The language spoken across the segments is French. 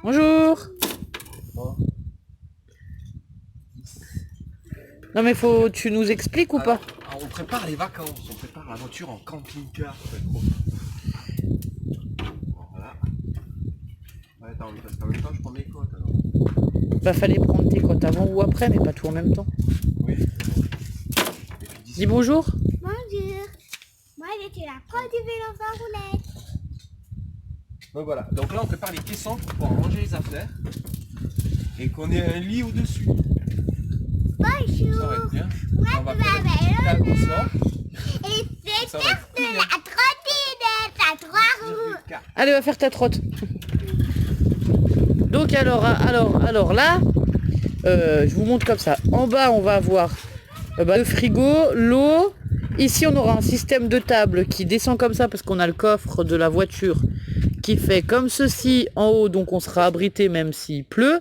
Bonjour. Non mais tu nous expliques ou pas? Alors, on prépare les vacances, on prépare la voiture en camping-car. Voilà. Ouais, attends, parce qu'en même temps je prends mes côtes alors. Bah fallait prendre tes côtes avant ou après, mais pas tout en même temps. Oui. Dis bonjour. Bonjour. Moi, je suis la prof du vélo en roulette. Donc voilà, donc là on prépare les caissons pour pouvoir ranger les affaires et qu'on ait un lit au-dessus. Bonjour. Ça va être bien. Moi, On va je faire m'appelle le sort. et c'est Ça va être de la trottinette à 3 roues. Allez, va faire ta trotte. Donc alors là, je vous montre comme ça. En bas, on va avoir le frigo, l'eau. Ici, on aura un système de table qui descend comme ça parce qu'on a le coffre de la voiture qui fait comme ceci en haut, donc on sera abrité même s'il pleut.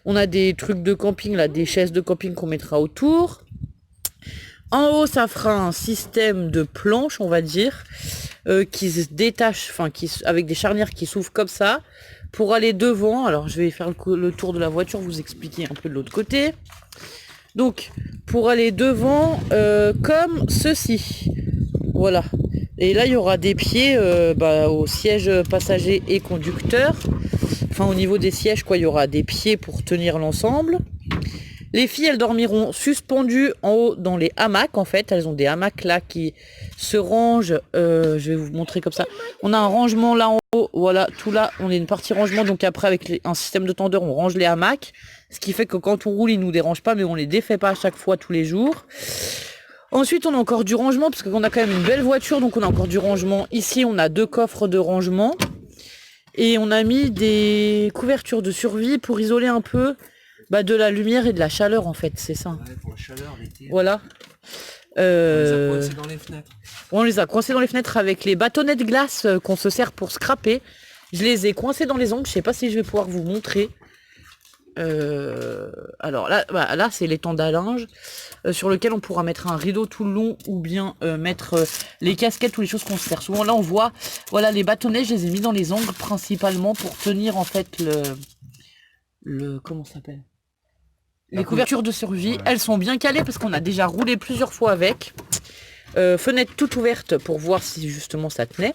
On a des trucs de camping, là, des chaises de camping qu'on mettra autour. En haut, ça fera un système de planches, on va dire, qui se détache, enfin, avec des charnières qui s'ouvrent comme ça, pour aller devant. Alors, je vais faire le tour de la voiture, vous expliquer un peu de l'autre côté. Donc, pour aller devant, comme ceci. Voilà. Et là, il y aura des pieds au siège passager et conducteur. Enfin, au niveau des sièges, quoi, il y aura des pieds pour tenir l'ensemble. Les filles, elles dormiront suspendues en haut dans les hamacs, en fait. Elles ont des hamacs là qui se rangent. Je vais vous montrer comme ça. On a un rangement là en haut. Voilà, tout là, on a une partie rangement. Donc après, avec un système de tendeur, on range les hamacs. Ce qui fait que quand on roule, ils nous dérangent pas, mais on les défait pas à chaque fois, tous les jours. Ensuite, on a encore du rangement, parce qu'on a quand même une belle voiture, donc on a encore du rangement. Ici, on a 2 coffres de rangement. Et on a mis des couvertures de survie pour isoler un peu de la lumière et de la chaleur, en fait, c'est ça. Ouais, pour la chaleur l'été. Voilà. On les a coincés dans les fenêtres. On les a coincés dans les fenêtres avec les bâtonnets de glace qu'on se sert pour scraper. Je les ai coincés dans les ongles, je sais pas si je vais pouvoir vous montrer. Alors là, là c'est l'étendard à linge sur lequel on pourra mettre un rideau tout le long ou bien mettre les casquettes ou les choses qu'on se sert. Souvent là on voit, voilà, les bâtonnets, je les ai mis dans les ongles principalement pour tenir en fait le comment ça s'appelle, les couvertures de survie. Ouais. Elles sont bien calées parce qu'on a déjà roulé plusieurs fois avec. Fenêtre toute ouverte pour voir si justement ça tenait.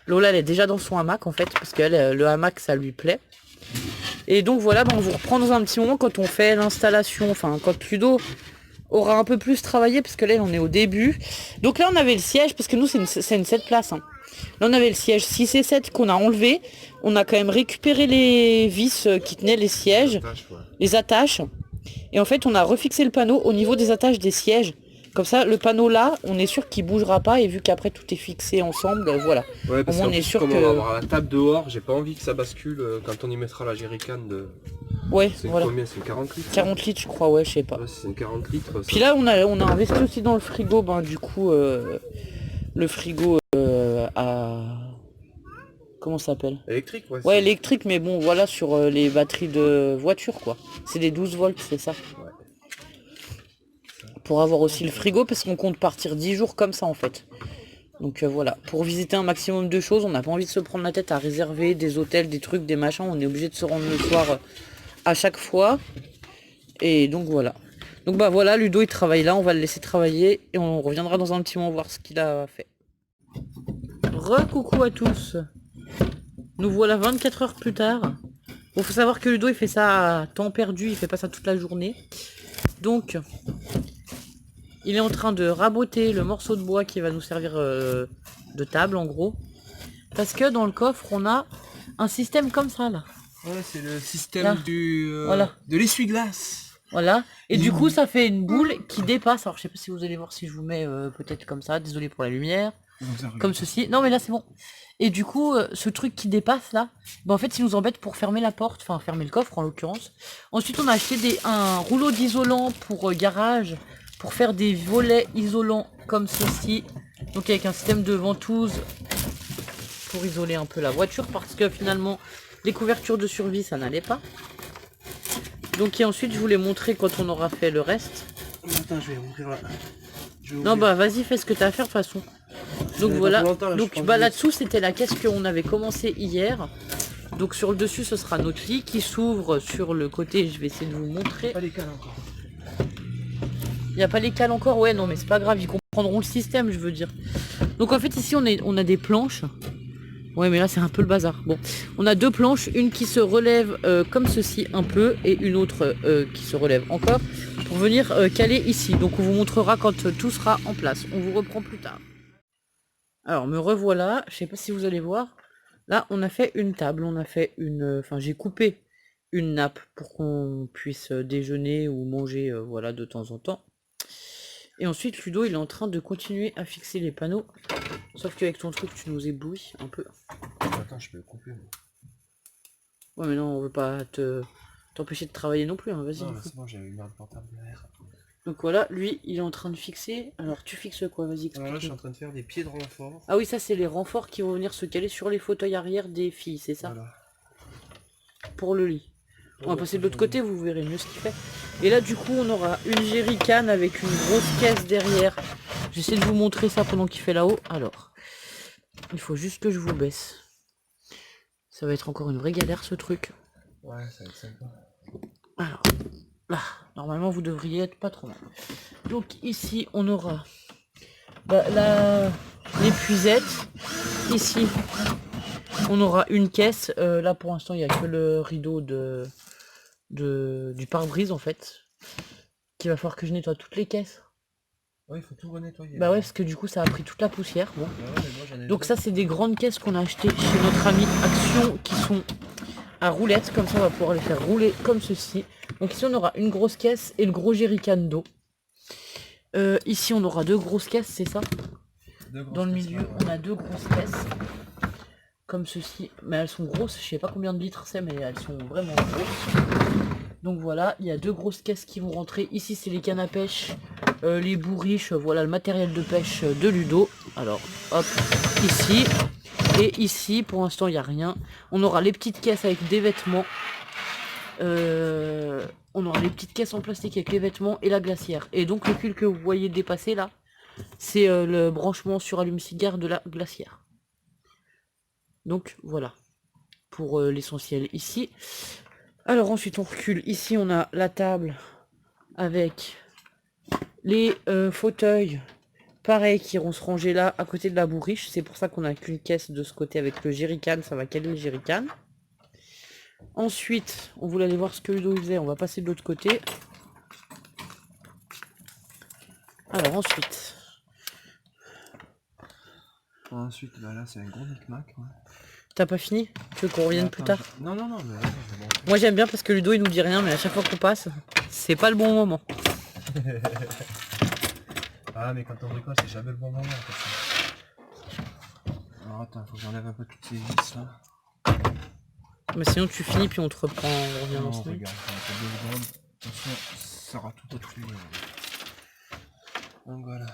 Lola elle est déjà dans son hamac en fait parce que le hamac ça lui plaît. Et donc voilà, on vous reprend dans un petit moment quand on fait l'installation, enfin quand Ludo aura un peu plus travaillé, parce que là on est au début. Donc là on avait le siège, parce que nous c'est une 7 places. Hein. Là on avait le siège 6 et 7 qu'on a enlevé. On a quand même récupéré les vis qui tenaient les sièges, les attaches. Et en fait on a refixé le panneau au niveau des attaches des sièges. Comme ça, le panneau là, on est sûr qu'il bougera pas, et vu qu'après tout est fixé ensemble, voilà. Ouais, parce on est sûr que... on va avoir la table dehors, j'ai pas envie que ça bascule quand on y mettra la jerrycan de... Ouais, c'est voilà. Combien? C'est 40 litres? 40 litres, je crois, ouais, je sais pas. Ouais, c'est 40 litres. Ça... Puis là, on a investi aussi dans le frigo, du coup, le frigo à... Comment ça s'appelle? Électrique, ouais. Ouais, électrique, mais bon, voilà, sur les batteries de voiture, quoi. C'est des 12 volts, c'est ça. Ouais. Pour avoir aussi le frigo, parce qu'on compte partir 10 jours comme ça, en fait. Donc voilà, pour visiter un maximum de choses, on n'a pas envie de se prendre la tête à réserver des hôtels, des trucs, des machins. On est obligé de se rendre le soir à chaque fois. Et donc voilà. Donc voilà, Ludo il travaille là, on va le laisser travailler et on reviendra dans un petit moment voir ce qu'il a fait. Re-coucou à tous. Nous voilà 24 heures plus tard. Bon, faut savoir que Ludo il fait ça à temps perdu, il fait pas ça toute la journée. Donc il est en train de raboter le morceau de bois qui va nous servir de table en gros. Parce que dans le coffre on a un système comme ça là. Ouais, c'est le système de l'essuie-glace. Voilà. Et du coup ça fait une boule qui dépasse. Alors je sais pas si vous allez voir si je vous mets peut-être comme ça. Désolé pour la lumière. Comme ceci. Non mais là c'est bon. Et du coup ce truc qui dépasse là, en fait il nous embête pour fermer la porte. Enfin fermer le coffre en l'occurrence. Ensuite on a acheté un rouleau d'isolant pour garage. Pour faire des volets isolants comme ceci. Donc avec un système de ventouse pour isoler un peu la voiture. Parce que finalement les couvertures de survie ça n'allait pas. Donc et ensuite je vous les montrer quand on aura fait le reste. Attends, je vais ouvrir là. Non vas-y fais ce que tu as à faire de toute façon. Donc voilà. Donc là-dessous c'était la caisse qu'on avait commencé hier. Donc sur le dessus, ce sera notre lit qui s'ouvre sur le côté. Je vais essayer de vous montrer. Pas les cales encore. Il n'y a pas les cales encore? Ouais, non, mais c'est pas grave, ils comprendront le système, je veux dire. Donc en fait, ici, on a des planches. Ouais, mais là, c'est un peu le bazar. Bon, on a deux planches, une qui se relève comme ceci un peu, et une autre qui se relève encore, pour venir caler ici. Donc on vous montrera quand tout sera en place. On vous reprend plus tard. Alors, me revoilà. Je sais pas si vous allez voir. Là, on a fait une table, on a fait une... Enfin, j'ai coupé une nappe pour qu'on puisse déjeuner ou manger, voilà, de temps en temps. Et ensuite, Ludo, il est en train de continuer à fixer les panneaux. Sauf qu'avec ton truc, tu nous éblouis un peu. Attends, je peux le couper. Moi. Ouais, mais non, on veut pas t'empêcher de travailler non plus, hein. Vas-y. Non, mais c'est bon, j'avais une merde portable derrière. Donc voilà, lui, il est en train de fixer. Alors, tu fixes quoi? Vas-y, Alors là, je suis en explique-nous. train de faire des pieds de renfort. Ah oui, ça, c'est les renforts qui vont venir se caler sur les fauteuils arrière des filles, c'est ça? Voilà. Pour le lit. On va passer de l'autre côté, vous verrez mieux ce qu'il fait. Et là, du coup, on aura une jerrycan avec une grosse caisse derrière. J'essaie de vous montrer ça pendant qu'il fait là-haut. Alors, il faut juste que je vous baisse. Ça va être encore une vraie galère, ce truc. Ouais, ça va être sympa. Alors, là, normalement, vous devriez être pas trop mal. Donc, ici, on aura l'épuisette. Ici, on aura une caisse. Là, pour l'instant, il n'y a que le rideau du pare-brise, en fait. Qu'il va falloir que je nettoie toutes les caisses. Ouais, il faut tout renettoyer. Bah ouais, parce que du coup, ça a pris toute la poussière. Bon. Ouais, mais moi, j'en ai Donc deux. ça, c'est des grandes caisses qu'on a achetées chez notre ami Action, qui sont à roulettes. Comme ça, on va pouvoir les faire rouler comme ceci. Donc ici, on aura une grosse caisse et le gros jerrycan d'eau. Ici, on aura deux grosses caisses, c'est ça? Deux grosses Dans le caisses, milieu, ouais. on a deux grosses caisses. Comme ceci. Mais elles sont grosses. Je sais pas combien de litres c'est, mais elles sont vraiment grosses. Donc voilà, il y a deux grosses caisses qui vont rentrer. Ici, c'est les cannes à pêche, les bourriches, voilà le matériel de pêche de Ludo. Alors, hop, ici. Et ici, pour l'instant, il n'y a rien. On aura les petites caisses avec des vêtements. On aura les petites caisses en plastique avec les vêtements et la glacière. Et donc, le fil que vous voyez dépasser là, c'est le branchement sur allume-cigare de la glacière. Donc, voilà. Pour l'essentiel ici. Alors ensuite on recule, ici on a la table avec les fauteuils, pareil, qui iront se ranger là à côté de la bourriche. C'est pour ça qu'on a qu'une caisse de ce côté avec le jerrycan, ça va caler le jerrycan. Ensuite, on voulait aller voir ce que Ludo faisait, on va passer de l'autre côté. Alors ensuite... Ensuite, bah là, c'est un gros micmac. Ouais. T'as pas fini? Tu veux qu'on revienne plus tard? Non, non, non, mais vas-y, c'est bon. Moi j'aime bien parce que Ludo il nous dit rien, mais à chaque fois qu'on passe, c'est pas le bon moment. Ah, mais quand on bricole, c'est jamais le bon moment. Alors attends, faut que j'enlève un peu toutes ces vis là. Mais sinon tu finis puis on te reprend, on revient Non, dans ce moment. regarde, ça va faire 2 secondes. Attention, ça sera tout détruit. Donc voilà.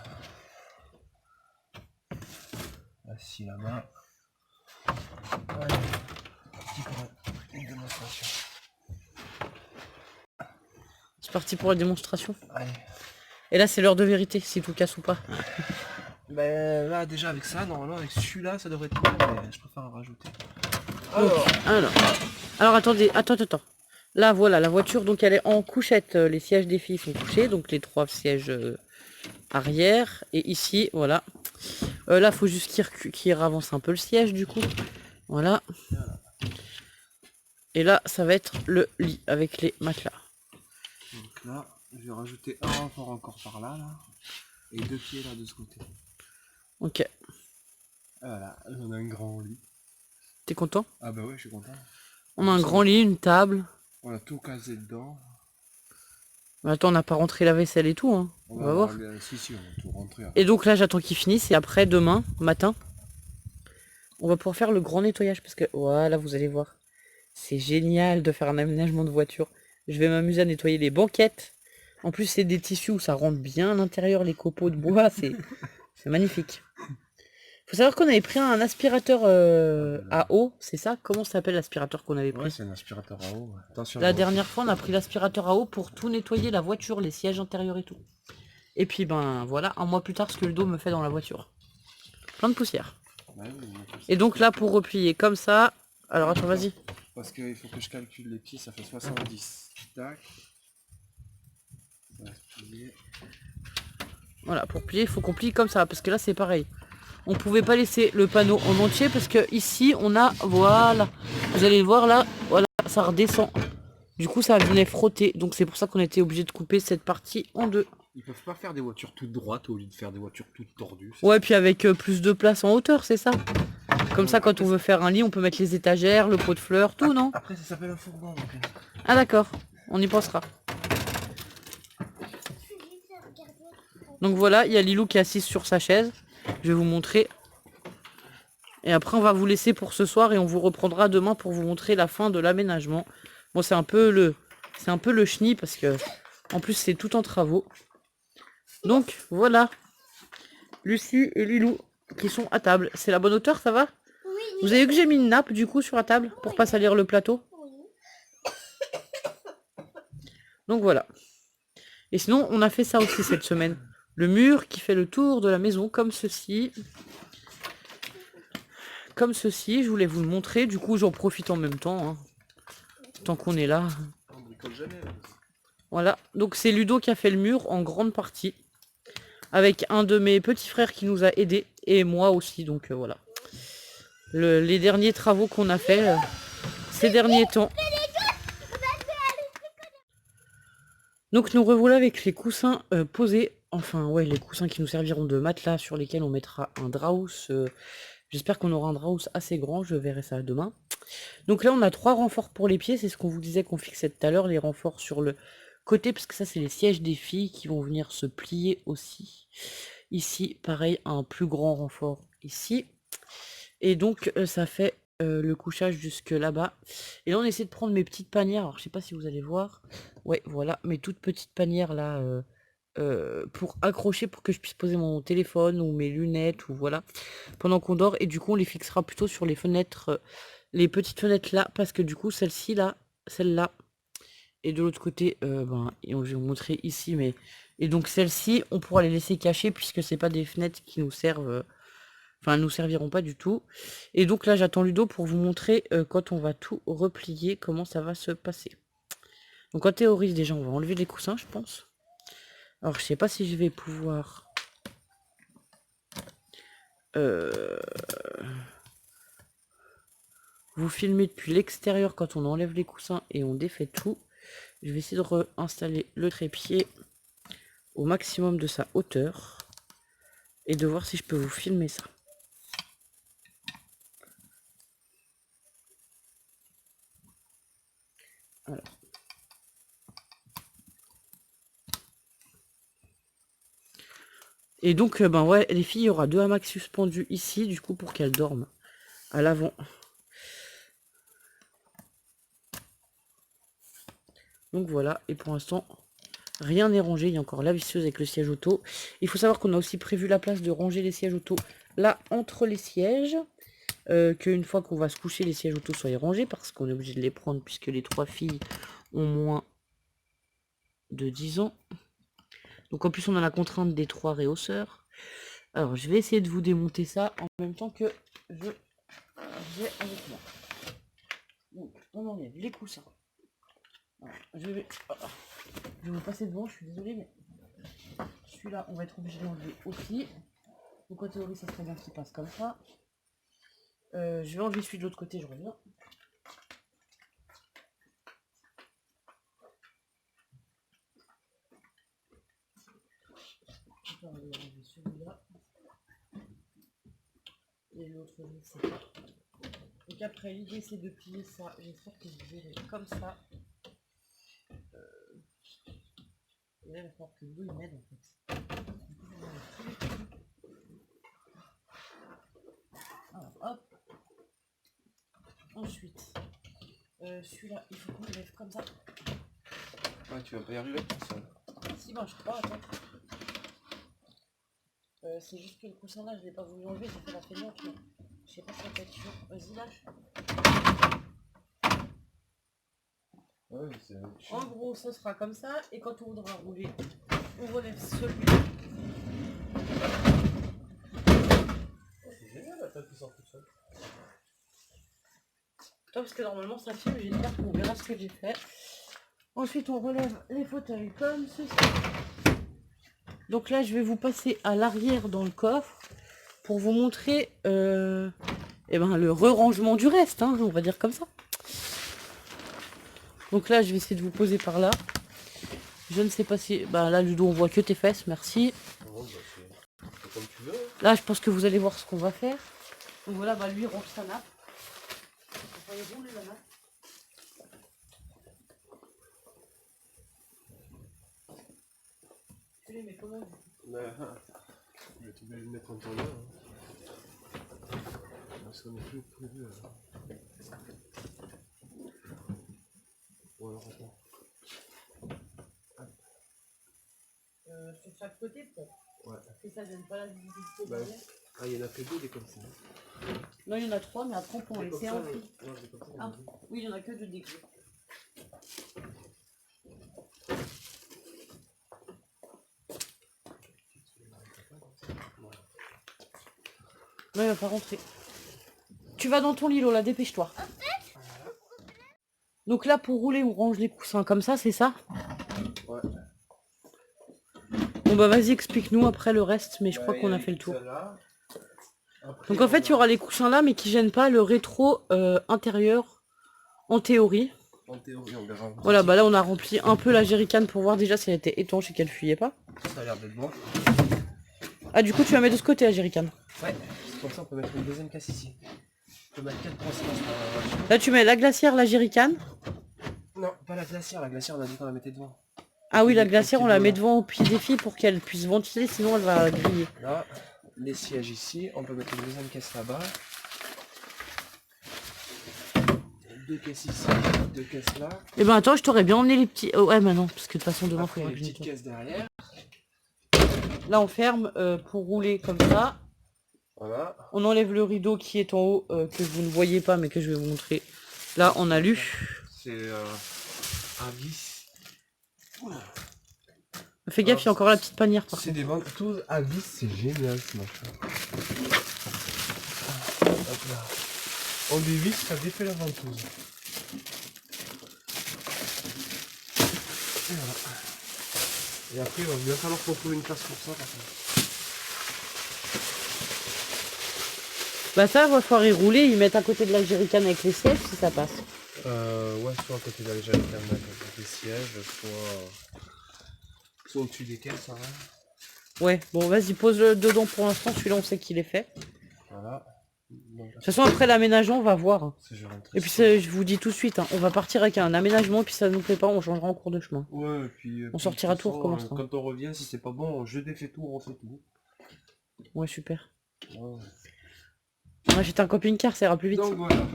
Assis là-bas. Allez, petit courant, une démonstration. C'est parti pour la démonstration. Allez. Et là c'est l'heure de vérité, si tout casse ou pas. Ben là déjà avec ça, normalement avec celui-là ça devrait être bon, mais je préfère en rajouter. Alors attendez, attends. Là voilà, la voiture donc elle est en couchette, les sièges des filles sont couchés, donc les trois sièges arrière. Et ici, voilà. Là faut juste qu'il avance un peu le siège du coup. Voilà. Et là ça va être le lit avec les matelas. Donc là, je vais rajouter un renfort encore par là, et 2 pieds là de ce côté. Ok. Voilà, on a un grand lit. T'es content? Ah bah ouais, je suis content. On a un grand lit, une table. On a tout casé dedans. Mais attends, on n'a pas rentré la vaisselle et tout, hein. On va voir. Si, on va tout rentrer. Et donc là j'attends qu'il finisse et après demain matin on va pouvoir faire le grand nettoyage parce que voilà, vous allez voir, c'est génial de faire un aménagement de voiture. Je vais m'amuser à nettoyer les banquettes. En plus c'est des tissus où ça rentre bien à l'intérieur, les copeaux de bois, c'est magnifique. Faut savoir qu'on avait pris un aspirateur à eau, c'est ça? Comment s'appelle l'aspirateur qu'on avait pris? Ouais, c'est un aspirateur à eau. Ouais. Attention. La dernière fois on a pris l'aspirateur à eau pour tout nettoyer, la voiture, les sièges intérieurs et tout. Et puis ben voilà, un mois plus tard ce que le dos me fait dans la voiture. Plein de poussière. Ouais, oui, Et donc là pour replier comme ça, Alors attends, vas-y. Parce qu'il faut que je calcule les pieds, ça fait 70. Tac. Ça va se plier. Voilà, pour plier, il faut qu'on plie comme ça, parce que là c'est pareil. On pouvait pas laisser le panneau en entier, parce que ici on a, voilà, vous allez le voir là, voilà, ça redescend. Du coup ça venait frotter, donc c'est pour ça qu'on était obligé de couper cette partie en deux. Ils peuvent pas faire des voitures toutes droites au lieu de faire des voitures toutes tordues. Ouais, puis avec plus de place en hauteur, c'est ça. Comme ça, quand on veut faire un lit, on peut mettre les étagères, le pot de fleurs, tout, non? Après, ça s'appelle un fourgon. Donc... Ah d'accord, on y pensera. Donc voilà, il y a Lilou qui est assise sur sa chaise. Je vais vous montrer. Et après, on va vous laisser pour ce soir et on vous reprendra demain pour vous montrer la fin de l'aménagement. Bon, c'est un peu le chenille parce que, en plus, c'est tout en travaux. Donc voilà, Lucie et Lilou qui sont à table. C'est la bonne hauteur, ça va? Oui. Vous avez vu que j'ai mis une nappe du coup sur la table pour pas salir le plateau? Donc voilà. Et sinon, on a fait ça aussi cette semaine. Le mur qui fait le tour de la maison, comme ceci. Comme ceci, je voulais vous le montrer. Du coup, j'en profite en même temps. Hein, tant qu'on est là. On bricole jamais. Là. Voilà. Donc c'est Ludo qui a fait le mur en grande partie. Avec un de mes petits frères qui nous a aidés. Et moi aussi. Donc voilà. Les derniers travaux qu'on a fait ces derniers temps. Donc nous revoilà avec les coussins posés. Enfin ouais, les coussins qui nous serviront de matelas sur lesquels on mettra un draus. J'espère qu'on aura un draus assez grand, je verrai ça demain. Donc là on a 3 renforts pour les pieds, c'est ce qu'on vous disait qu'on fixait tout à l'heure, les renforts sur le côté, parce que ça c'est les sièges des filles qui vont venir se plier aussi. Ici, pareil, un plus grand renfort ici. Et donc ça fait le couchage jusque là-bas. Et là on essaie de prendre mes petites panières, alors je sais pas si vous allez voir. Ouais, voilà, mes toutes petites panières là pour accrocher, pour que je puisse poser mon téléphone ou mes lunettes ou voilà, pendant qu'on dort. Et du coup on les fixera plutôt sur les fenêtres, les petites fenêtres là, parce que du coup celle-ci là, celle-là, et de l'autre côté, ben, et je vais vous montrer ici, mais... Et donc celle-ci, on pourra les laisser cachées puisque c'est pas des fenêtres qui nous servent... Enfin, elles nous serviront pas du tout. Et donc là, j'attends Ludo pour vous montrer quand on va tout replier, comment ça va se passer. Donc en théorie, déjà, on va enlever les coussins, je pense. Alors, je sais pas si je vais pouvoir... vous filmer depuis l'extérieur quand on enlève les coussins et on défait tout. Je vais essayer de réinstaller le trépied au maximum de sa hauteur. Et de voir si je peux vous filmer ça. Alors. Et donc, ben ouais, les filles, il y aura 2 hamacs suspendus ici, du coup, pour qu'elles dorment à l'avant. Donc voilà, et pour l'instant, rien n'est rangé. Il y a encore la visseuse avec le siège auto. Il faut savoir qu'on a aussi prévu la place de ranger les sièges auto là, entre les sièges. Qu'une fois qu'on va se coucher, les sièges auto soient rangés, parce qu'on est obligé de les prendre, puisque les 3 filles ont moins de 10 ans. Donc en plus on a la contrainte des 3 réhausseurs. Alors je vais essayer de vous démonter ça en même temps que je vais avec moi. Donc on enlève les coussins. Alors, je vais vous passer devant, je suis désolée, mais celui-là on va être obligé de l'enlever aussi. Donc en théorie ça serait bien qu'il passe comme ça. Je vais enlever celui de l'autre côté, je reviens. Je vais enlever celui-là. Et l'autre, je ne sais pas. Donc après, l'idée c'est de plier ça. J'espère que vous verrez comme ça. Et là, il va falloir que vous m'aide en fait. Alors, hop. Ensuite, celui-là, il faut qu'on le lève comme ça. Ouais, tu vas pas y arriver tout seul. Si, ben je crois, attends. C'est juste que le coussin là, je l'ai pas voulu enlever, j'ai fait la feignante, mais je sais pas si ça peut être chaud. Vas-y, lâche. Ouais, c'est... En gros, ça sera comme ça, et quand on voudra rouler, on relève celui-là. C'est génial la tête qui sort toute seule. Toi, parce que normalement ça filme, j'espère qu'on verra ce que j'ai fait. Ensuite, on relève les fauteuils comme ceci. Donc là, je vais vous passer à l'arrière dans le coffre pour vous montrer le re-rangement du reste, hein, on va dire comme ça. Donc là, je vais essayer de vous poser par là. Je ne sais pas si... Bah là, Ludo, on voit que tes fesses, merci. Oh, bah, c'est comme tu veux. Là, je pense que vous allez voir ce qu'on va faire. Donc voilà, bah lui, il range sa nappe. On va y rouler la nappe. Tu les mets comment? Je vais te le mettre en temps là. Parce qu'on est plus prévu. Ou alors attends. Sur chaque côté, peut-être. Ouais. Et ça gêne pas la visibilité Bah, derrière. ah, il y en a que deux des comme ça. Non, il y en a 3, mais après on peut en Des comme laisser ça, un. non, des comme ça, Ah, non. oui, il y en a que 2 des gros. Non, il va pas rentrer. Tu vas dans ton Lilo, là, dépêche-toi. Donc là, pour rouler, on range les coussins comme ça, c'est ça? Ouais. Bon bah vas-y, explique-nous après le reste, mais je crois qu'on a fait le tour. Donc en fait, il y aura les coussins là, mais qui gênent pas le rétro intérieur, en théorie. En théorie, on verra. Voilà, bah là, on a rempli un peu la jerrycan pour voir déjà si elle était étanche et qu'elle fuyait pas. Ça a l'air d'être bon. Ah, du coup, tu la mets de ce côté, la jerrycan. Ouais, comme ça, on peut mettre une deuxième caisse ici. On peut mettre 4 conséquences par la voiture. Là, tu mets la glacière, la jerrycan. Non, pas la glacière. La glacière, on a dit qu'on la mettait devant. Ah oui, la glacière, on la met devant au pied des filles pour qu'elle puisse ventiler, sinon elle va griller. Là, les sièges ici. On peut mettre une deuxième caisse là-bas. 2 caisses ici, 2 caisses là. Eh ben attends, je t'aurais bien emmené les petits... Oh, ouais, mais non, parce que de toute façon, devant, il Après, faudra les que je petites nettoie. caisses derrière. Là, on ferme pour rouler comme ça. Voilà. On enlève le rideau qui est en haut, que vous ne voyez pas, mais que je vais vous montrer. Là, on a lu. C'est un vis. Fais gaffe, il y a encore la petite panière par C'est contre. des ventouses à vis, c'est génial ce machin. Hop là. On dévisse, ça défait la ventouse. Et voilà. Et après, il va bien falloir qu'on trouve une place pour ça par contre. Bah ça, il va falloir y rouler, ils mettent à côté de la jerrycan avec les sièges si ça passe. Ouais, soit à côté de la légère avec des sièges, soit au-dessus des caisses, ça va. Ouais, bon vas-y, pose-le dedans pour l'instant, celui-là on sait qu'il est fait. Voilà. De toute façon, après l'aménagement, on va voir. Je Et puis je vous dis tout de suite, hein, on va partir avec un aménagement, puis ça nous plaît pas, on changera en cours de chemin. Ouais, et puis... On sortira tout, on façon, recommencera. quand on revient, si c'est pas bon, je défais tout, on refait tout. Ouais, super. Ouais. On achète un camping-car, ça ira plus vite. Donc voilà.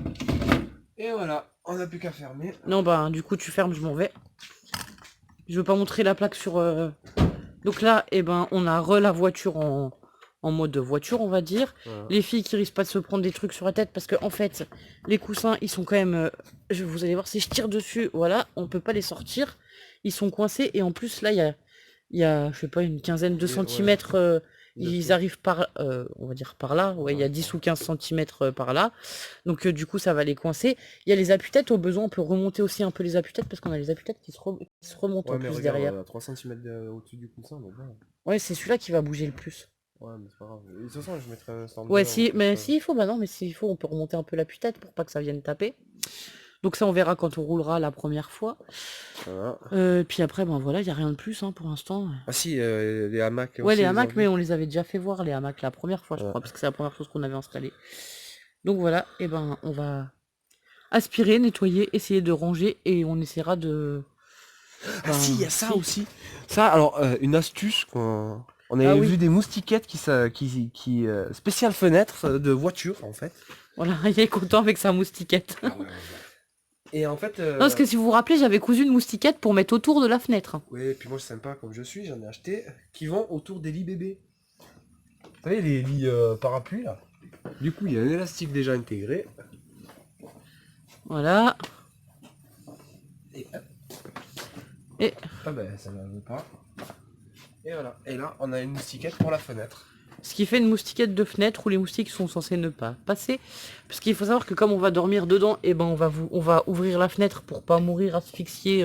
Et voilà, on n'a plus qu'à fermer. Non, bah du coup tu fermes, je m'en vais. Je veux pas montrer la plaque sur... Donc là, eh ben, on a la voiture en mode voiture, on va dire. Voilà. Les filles qui risquent pas de se prendre des trucs sur la tête, parce que en fait, les coussins, ils sont quand même... vous allez voir, si je tire dessus, voilà, on peut pas les sortir. Ils sont coincés, et en plus, là, il y a, je sais pas, une quinzaine de centimètres... ils arrivent par, on va dire par là, ouais, il y a 10 ou 15 cm par là, donc du coup ça va les coincer. Il y a les appuis-têtes, au besoin on peut remonter aussi un peu les appuis-têtes, parce qu'on a les appuis-têtes qui se remontent en mais plus regarde, derrière. à 3 cm au-dessus du coussin, mais bon. Ouais, c'est celui-là qui va bouger le plus. Ouais, mais c'est pas grave. De toute façon, je mettrai un stand. Ouais, si, mais s'il faut, bah non, mais s'il faut, on peut remonter un peu l'appui-tête pour pas que ça vienne taper. Donc ça on verra quand on roulera la première fois. Voilà. Puis après, ben voilà, il n'y a rien de plus hein, pour l'instant. Ah si, les hamacs. Ouais, aussi, les hamacs, mais on les avait déjà fait voir, les hamacs, la première fois, je crois, parce que c'est la première chose qu'on avait installée. Donc voilà, et ben on va aspirer, nettoyer, essayer de ranger, et on essaiera de... Ah si, il y a ça aussi. Ça, alors, une astuce, on avait vu des moustiquettes qui spécial fenêtre de voiture, en fait. Voilà, il est content avec sa moustiquette. Et en fait... Non, parce que si vous vous rappelez, j'avais cousu une moustiquette pour mettre autour de la fenêtre. Oui, et puis moi, c'est sympa, comme je suis, j'en ai acheté, qui vont autour des lits bébés. Vous savez, les lits parapluies, là. Du coup, il y a un élastique déjà intégré. Voilà. Et hop. Et... Ah ben, ça ne veut pas. Et voilà. Et là, on a une moustiquette pour la fenêtre. Ce qui fait une moustiquette de fenêtre où les moustiques sont censés ne pas passer. Parce qu'il faut savoir que comme on va dormir dedans, et ben on va ouvrir la fenêtre pour pas mourir asphyxié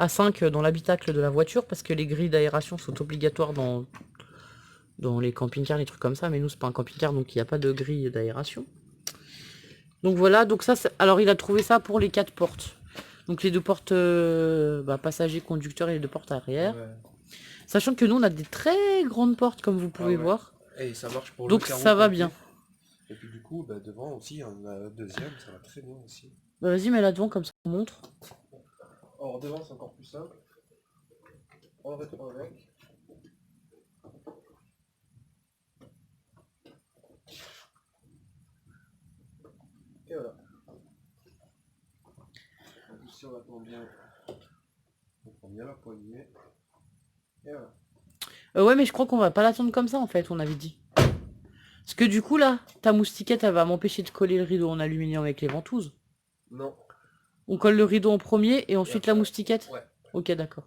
à 5 dans l'habitacle de la voiture. Parce que les grilles d'aération sont obligatoires dans les camping-cars, les trucs comme ça. Mais nous, c'est pas un camping-car, donc il n'y a pas de grille d'aération. Donc voilà, donc ça, alors il a trouvé ça pour les 4 portes. Donc les 2 portes passagers, conducteurs et les 2 portes arrière. Ouais. Sachant que nous, on a des très grandes portes, comme vous pouvez voir. Et ça marche pour donc ça va bien. Et puis du coup, devant aussi, on a un deuxième, ça va très bien aussi. Vas-y, mets là devant, comme ça on montre. Alors devant, c'est encore plus simple. On rétro avec. Et voilà. Donc ici, on attend bien. On prend bien la poignée. Et voilà. Ouais, mais je crois qu'on va pas l'attendre comme ça, en fait, on avait dit. Parce que du coup, là, ta moustiquette, elle va m'empêcher de coller le rideau en aluminium avec les ventouses. Non. On colle le rideau en premier et ensuite après, la moustiquette. Ouais. Ok, d'accord.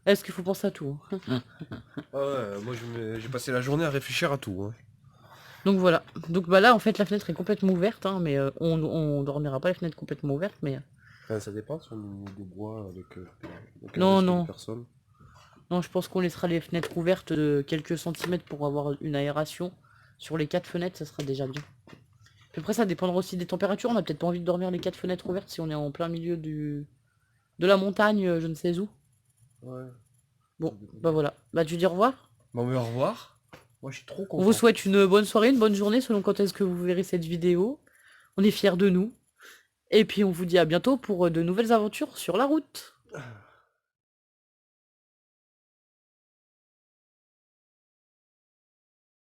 Est-ce qu'il faut penser à tout? Ouais, moi j'ai passé la journée à réfléchir à tout. Hein. Donc voilà. Donc là, en fait, la fenêtre est complètement ouverte, hein, mais on dormira pas les fenêtres complètement ouvertes, mais... Enfin, ça dépend si on met des bois avec non. personne. Non, je pense qu'on laissera les fenêtres ouvertes de quelques centimètres pour avoir une aération. Sur les 4 fenêtres, ça sera déjà bien. Puis après, ça dépendra aussi des températures. On a peut-être pas envie de dormir les 4 fenêtres ouvertes si on est en plein milieu de la montagne, je ne sais où. Ouais. Bon, voilà. Tu dis au revoir. Bon, mais au revoir. Moi, je suis trop content. On vous souhaite une bonne soirée, une bonne journée, selon quand est-ce que vous verrez cette vidéo. On est fiers de nous. Et puis, on vous dit à bientôt pour de nouvelles aventures sur la route.